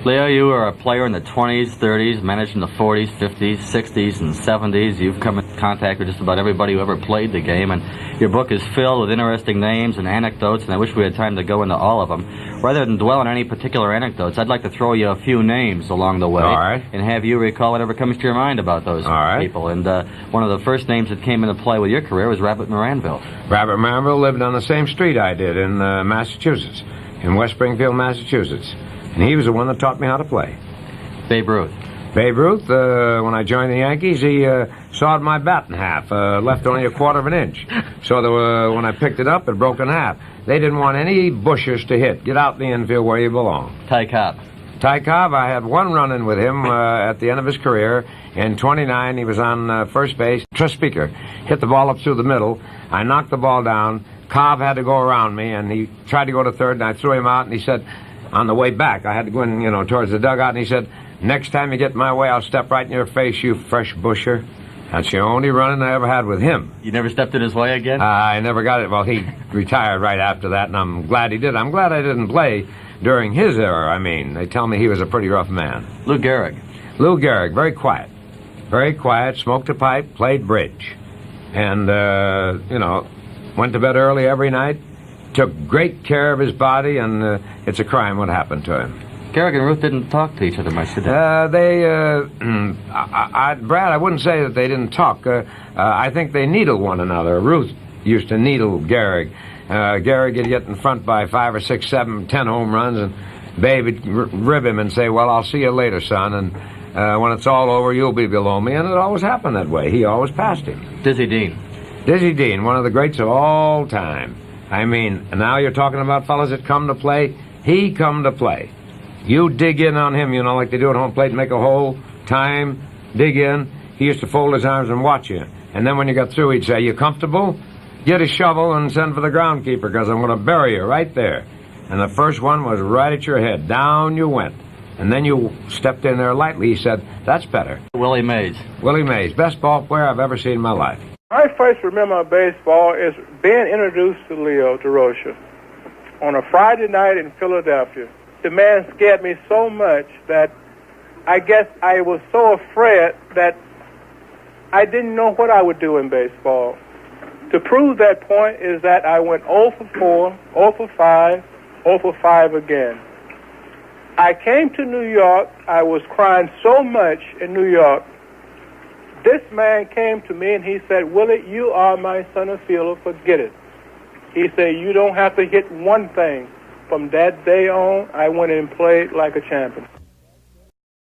Leo, you were a player in the 20s, 30s, managed in the 40s, 50s, 60s, and 70s. You've come in contact with just about everybody who ever played the game, and your book is filled with interesting names and anecdotes, and I wish we had time to go into all of them. Rather than dwell on any particular anecdotes, I'd like to throw you a few names along the way, all right, and have you recall whatever comes to your mind about those people. And one of the first names that came into play with your career was Rabbit Moranville. Rabbit Moranville lived on the same street I did in Massachusetts, in West Springfield, Massachusetts. And he was the one that taught me how to play. Babe Ruth. Babe Ruth, when I joined the Yankees, he sawed my bat in half, left only a quarter of an inch. So when I picked it up, it broke in half. They didn't want any bushers to hit. Get out in the infield where you belong. Ty Cobb. Ty Cobb, I had one run-in with him at the end of his career. In 29, he was on first base. Trust speaker, hit the ball up through the middle. I knocked the ball down. Cobb had to go around me, and he tried to go to third, and I threw him out, and he said, on the way back, I had to go in, towards the dugout, and he said, next time you get my way, I'll step right in your face, you fresh busher. That's the only run-in I ever had with him. You never stepped in his way again? I never got it. Well, he retired right after that, and I'm glad he did. I'm glad I didn't play during his era. I mean, they tell me he was a pretty rough man. Lou Gehrig. Lou Gehrig, very quiet. Very quiet, smoked a pipe, played bridge. And, went to bed early every night. Took great care of his body, and it's a crime what happened to him. Gehrig and Ruth didn't talk to each other much, did they? Brad, I wouldn't say that they didn't talk. I think they needled one another. Ruth used to needle Gehrig. Gehrig would get in front by 5 or 6, 7, 10 home runs, and Babe would rib him and say, well, I'll see you later, son, and when it's all over, you'll be below me, and it always happened that way. He always passed him. Dizzy Dean. Dizzy Dean, one of the greats of all time. I mean, now you're talking about fellas that come to play. He come to play. You dig in on him, like they do at home plate, make a hole, time, dig in. He used to fold his arms and watch you. And then when you got through, he'd say, you comfortable? Get a shovel and send for the groundkeeper, because I'm going to bury you right there. And the first one was right at your head. Down you went. And then you stepped in there lightly. He said, that's better. Willie Mays. Willie Mays, best ball player I've ever seen in my life. My first remember of baseball is being introduced to Leo DUROCHER on a Friday night in Philadelphia. The man scared me so much that I guess I was so afraid that I didn't know what I would do in baseball. To prove that point is that I went 0 for 4, 0 for 5, 0 for 5 again. I came to New York. I was crying so much in New York. This man came to me and he said, Willie, you are my center fielder, forget it. He said, you don't have to hit one thing. From that day on, I went and played like a champion.